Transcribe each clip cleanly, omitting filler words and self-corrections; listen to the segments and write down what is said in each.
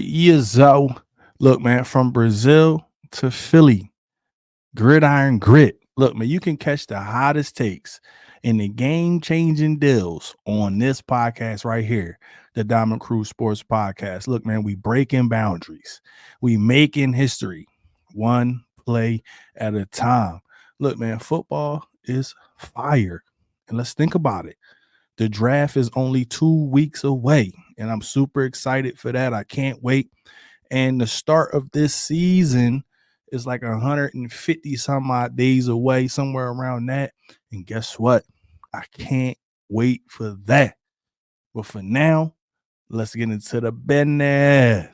Years ago, look, man, from Brazil to Philly, gridiron grit. Look, man, you can catch the hottest takes and the game changing deals on this podcast right here, the Diamond Cruise Sports Podcast. Look, man, we breaking boundaries, we making history, one play at a time. Look, man, football is fire. And let's think about it. The draft is only 2 weeks away, and I'm super excited for that. I can't wait. And the start of this season is like 150 some odd days away, somewhere around that. And guess what? I can't wait for that. But for now, let's get into the business.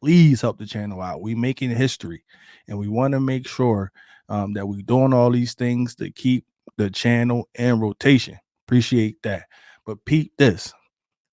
Please help the channel out. We making history, and we want to make sure that we doing all these things to keep the channel in rotation. Appreciate that. But peep this.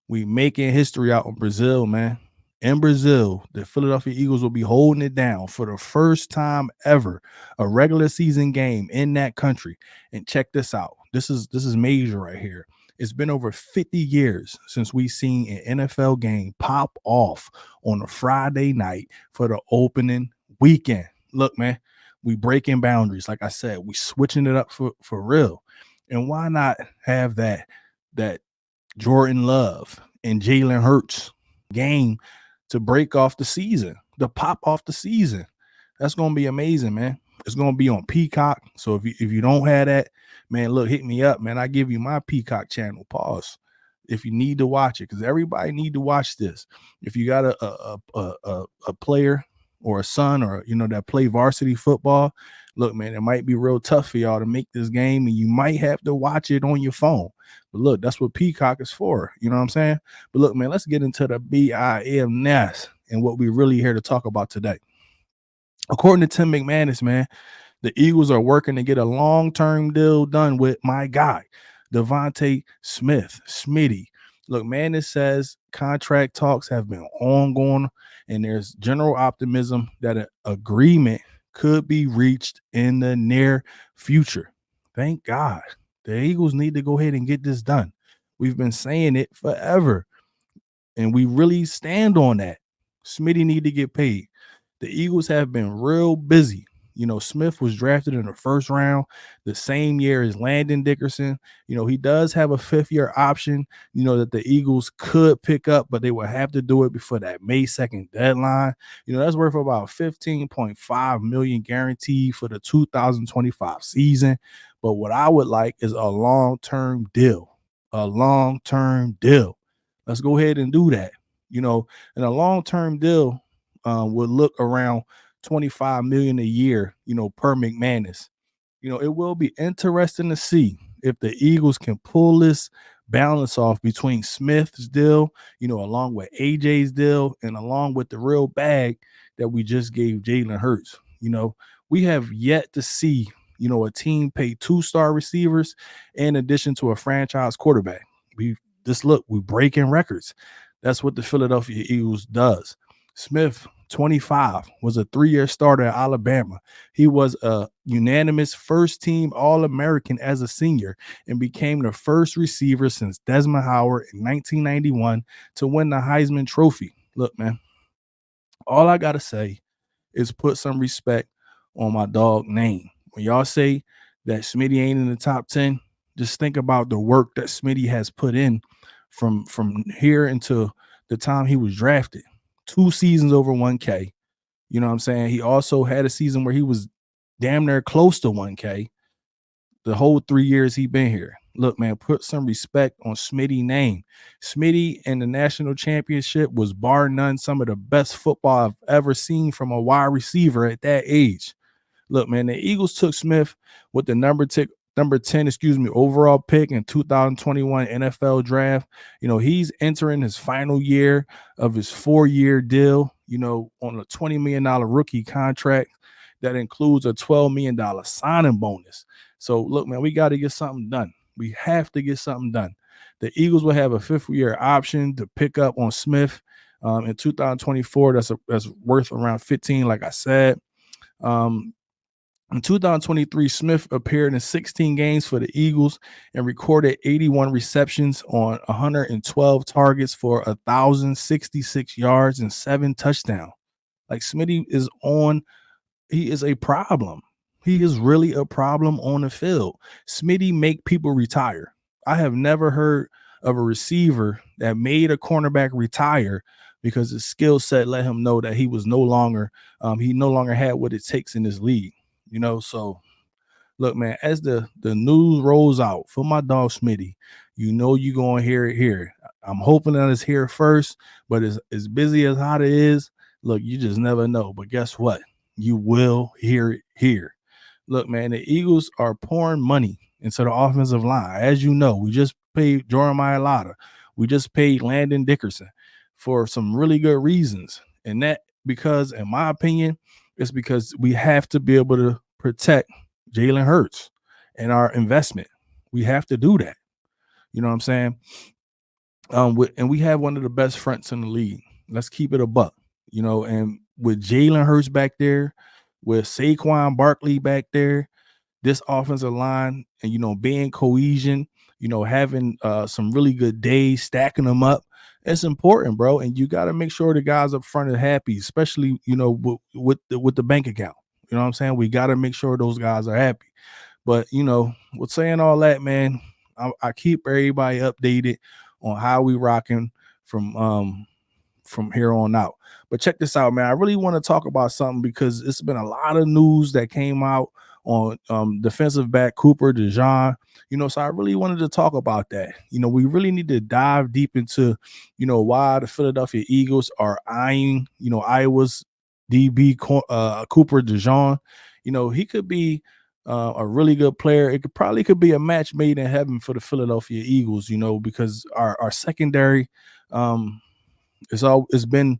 We making history out in Brazil, man. In Brazil, the Philadelphia Eagles will be holding it down for the first time ever, a regular season game in that country. And check this out. This is major right here. It's been over 50 years since we seen an NFL game pop off on a Friday night for the opening weekend. Look, man, we breaking boundaries. Like I said, we switching it up for real. And why not have that Jordan Love and Jalen Hurts game to break off the season, to pop off the season? That's gonna be amazing, man. It's gonna be on Peacock. So if you don't have that, man, look, hit me up, man. I give you my Peacock channel. Pause. If you need to watch it, because everybody need to watch this. If you got a player or a son or that play varsity football, look, man, it might be real tough for y'all to make this game, and you might have to watch it on your phone. But look, that's what Peacock is for. You know what I'm saying? But look, man, let's get into the BIMness and what we're really here to talk about today. According to Tim McManus, man, the Eagles are working to get a long-term deal done with my guy, DeVonta Smith, Smitty. Look, Manus says contract talks have been ongoing, and there's general optimism that an agreement could be reached in the near future. Thank God. The Eagles need to go ahead and get this done. We've been saying it forever, and we really stand on that. Smitty need to get paid. The Eagles have been real busy. Smith was drafted in the first round the same year as Landon Dickerson. He does have a 5th-year option, that the Eagles could pick up, but they would have to do it before that May 2nd deadline. That's worth about $15.5 million guaranteed for the 2025 season. But what I would like is a long-term deal. A long-term deal. Let's go ahead and do that. And a long-term deal would look around $25 million a year, per McManus. It will be interesting to see if the Eagles can pull this balance off between Smith's deal, along with AJ's deal, and along with the real bag that we just gave Jalen Hurts. We have yet to see, a team pay 2-star receivers in addition to a franchise quarterback. We're breaking records. That's what the Philadelphia Eagles does. Smith, 25, was a 3-year starter at Alabama. He was a unanimous first-team All-American as a senior and became the first receiver since Desmond Howard in 1991 to win the Heisman Trophy. Look, man, all I got to say is put some respect on my dog name. When y'all say that Smitty ain't in the top 10, just think about the work that Smitty has put in from here until the time he was drafted. 2 seasons over 1K. You know what I'm saying? He also had a season where he was damn near close to 1K the whole 3 years he been here. Look, man, put some respect on Smitty name. Smitty in the national championship was bar none some of the best football I've ever seen from a wide receiver at that age. Look, man, the Eagles took Smith with the number 10 overall pick in 2021 NFL draft. He's entering his final year of his 4-year deal, on a $20 million rookie contract that includes a $12 million signing bonus. So look, man, we got to get something done. We have to get something done. The Eagles will have a 5th-year option to pick up on Smith in 2024. That's worth around 15, like I said. In 2023, Smith appeared in 16 games for the Eagles and recorded 81 receptions on 112 targets for 1,066 yards and 7 touchdowns. Like Smitty is on, he is a problem. He is really a problem on the field. Smitty make people retire. I have never heard of a receiver that made a cornerback retire because his skill set let him know that he was no longer, he no longer had what it takes in this league. So look, man, as the news rolls out for my dog Smitty, you're gonna hear it here. I'm hoping that it's here first, but as busy as hot it is, look, you just never know. But guess what? You will hear it here. Look, man, the Eagles are pouring money into the offensive line. As you know, we just paid Jordan Mailata. We just paid Landon Dickerson for some really good reasons. And that because, in my opinion, it's because we have to be able to protect Jalen Hurts and our investment. We have to do that. You know what I'm saying? And we have one of the best fronts in the league. Let's keep it a buck. And with Jalen Hurts back there, with Saquon Barkley back there, this offensive line, and being cohesion, having some really good days, stacking them up, it's important, bro. And you got to make sure the guys up front are happy, especially with the bank account. You know what I'm saying? We got to make sure those guys are happy. But with saying all that, man, I keep everybody updated on how we rocking from here on out. But check this out, man. I really want to talk about something because it's been a lot of news that came out on defensive back Cooper DeJean. So I really wanted to talk about that. We really need to dive deep into, why the Philadelphia Eagles are eyeing, Iowa's DB Cooper DeJean. He could be a really good player. It could be a match made in heaven for the Philadelphia Eagles, because our secondary it's been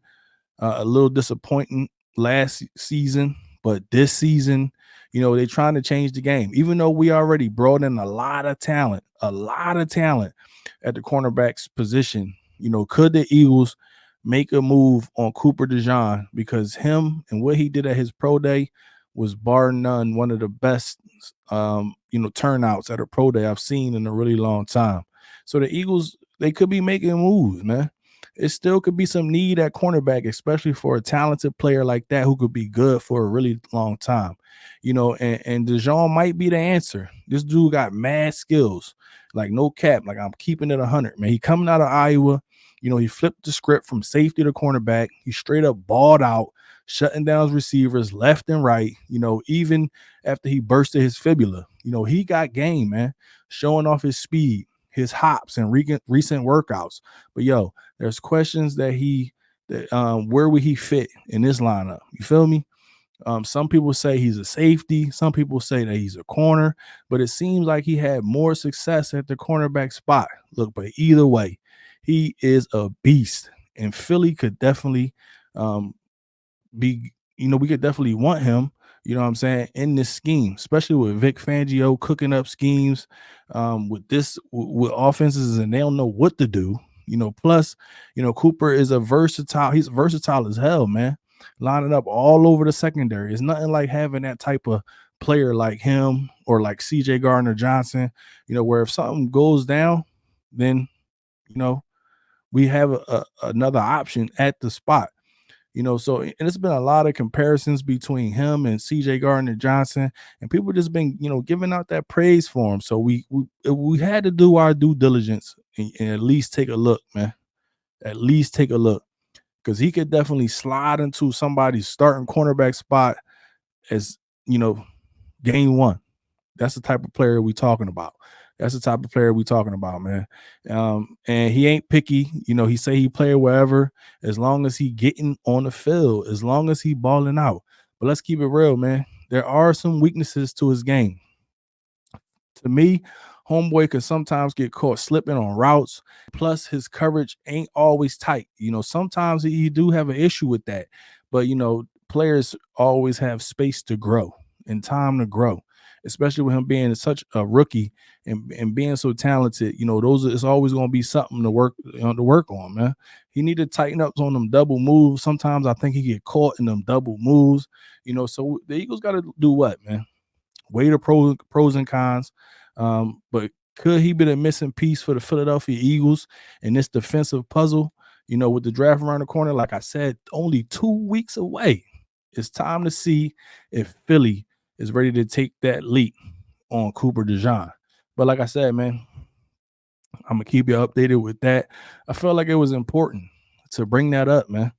a little disappointing last season, but this season, they're trying to change the game. Even though we already brought in a lot of talent at the cornerbacks position, could the Eagles make a move on Cooper DeJean? Because him and what he did at his pro day was bar none one of the best turnouts at a pro day I've seen in a really long time. So the Eagles, they could be making moves, man. It still could be some need at cornerback, especially for a talented player like that who could be good for a really long time. And DeJean might be the answer. This dude got mad skills, like no cap. Like I'm keeping it 100, man. He coming out of Iowa. He flipped the script from safety to cornerback. He straight up balled out, shutting down his receivers left and right. Even after he bursted his fibula, he got game, man, showing off his speed, his hops, and recent workouts. But there's questions that where would he fit in this lineup? You feel me? Some people say he's a safety. Some people say that he's a corner, but it seems like he had more success at the cornerback spot. Look, but either way, he is a beast, and Philly could definitely we could definitely want him, in this scheme, especially with Vic Fangio cooking up schemes with offenses, and they don't know what to do. Plus, Cooper is he's versatile as hell, man. Lining up all over the secondary. It's nothing like having that type of player like him or like CJ Gardner-Johnson, where if something goes down, then, we have another option at the spot. So and it's been a lot of comparisons between him and CJ Gardner-Johnson, and people just been, giving out that praise for him. So we had to do our due diligence and at least take a look, man. At least take a look, because he could definitely slide into somebody's starting cornerback spot as, game one. That's the type of player we talking about. Man. And he ain't picky. He say he play wherever, as long as he getting on the field, as long as he balling out. But let's keep it real, man. There are some weaknesses to his game. To me, homeboy can sometimes get caught slipping on routes. Plus, his coverage ain't always tight. Sometimes he do have an issue with that. But, players always have space to grow and time to grow. especially with him being such a rookie and being so talented. It's always going to be something to work on, man. He need to tighten up on them double moves. Sometimes I think he get caught in them double moves. So the Eagles got to do what, man? Weigh the pros and cons. But could he be the missing piece for the Philadelphia Eagles in this defensive puzzle? With the draft around the corner, like I said, only 2 weeks away. It's time to see if Philly is ready to take that leap on Cooper DeJean. But like I said, man, I'm gonna keep you updated with that. I felt like it was important to bring that up, man.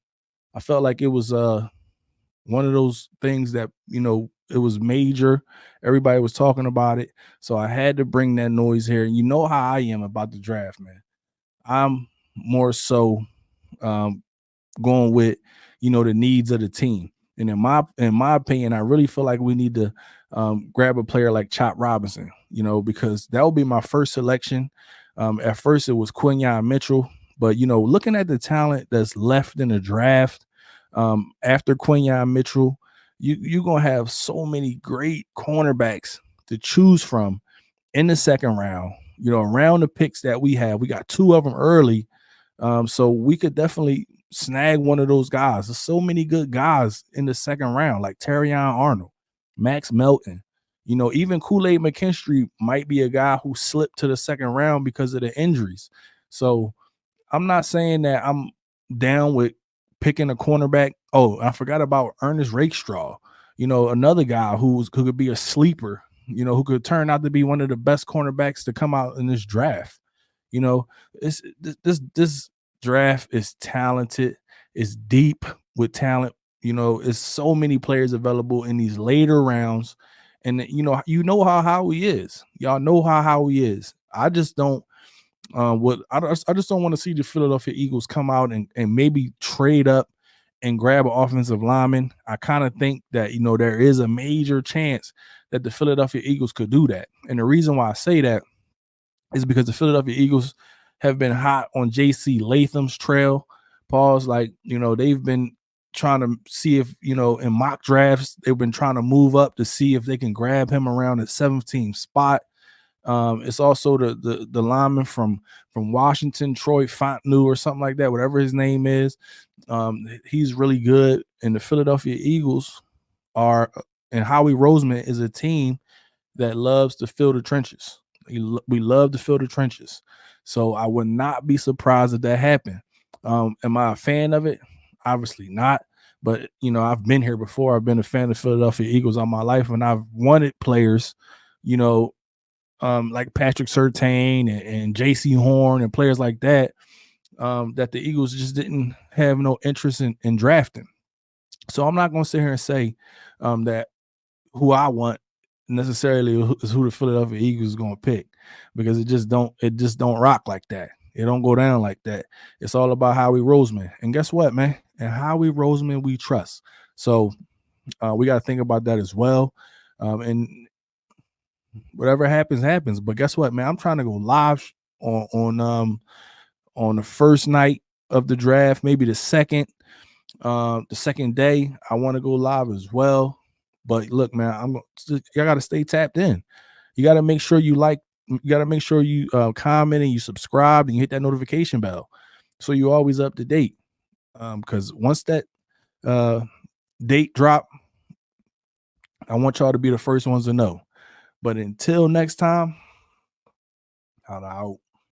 I felt like it was one of those things that it was major. Everybody was talking about it, so I had to bring that noise here. And you know how I am about the draft, man. I'm more so going with the needs of the team. And in my opinion, I really feel like we need to grab a player like Chop Robinson, because that would be my first selection. At first, it was Quinyon Mitchell, but looking at the talent that's left in the draft after Quinyon Mitchell, you're gonna have so many great cornerbacks to choose from in the second round. Around the picks that we have, we got 2 of them early, so we could definitely snag one of those guys. There's so many good guys in the second round, like Terrion Arnold, Max Melton. Even Kool-Aid McKinstry might be a guy who slipped to the second round because of the injuries. So I'm not saying that I'm down with picking a cornerback. Oh, I forgot about Ernest Rakestraw. Another guy who could be a sleeper. Who could turn out to be one of the best cornerbacks to come out in this draft. It's this draft is talented. It's deep with talent. It's so many players available in these later rounds, and how Howie is. Y'all know how Howie is. I just don't. I just don't want to see the Philadelphia Eagles come out and maybe trade up and grab an offensive lineman. I kind of think that there is a major chance that the Philadelphia Eagles could do that, and the reason why I say that is because the Philadelphia Eagles have been hot on JC Latham's trail. Pause. Like, they've been trying to see if, in mock drafts, they've been trying to move up to see if they can grab him around the 17th spot. It's also the lineman from Washington, Troy Fontenot or something like that, whatever his name is. He's really good. And the Philadelphia Eagles and Howie Roseman is a team that loves to fill the trenches. We love to fill the trenches. So I would not be surprised if that happened. Am I a fan of it? Obviously not. But, I've been here before. I've been a fan of the Philadelphia Eagles all my life, and I've wanted players, like Patrick Surtain and J.C. Horn and players like that, that the Eagles just didn't have no interest in drafting. So I'm not going to sit here and say that who I want necessarily is who the Philadelphia Eagles is going to pick, because it just don't rock like that. It don't go down like that. It's all about Howie Roseman. And guess what, man? And Howie Roseman we trust. So we got to think about that as well. And whatever happens, happens. But guess what, man? I'm trying to go live on the first night of the draft, maybe the second day. I want to go live as well. But look, man, y'all got to stay tapped in. You got to make sure you comment and you subscribe and you hit that notification bell, so you're always up to date. Because once that date drop, I want y'all to be the first ones to know. But until next time, I'm out.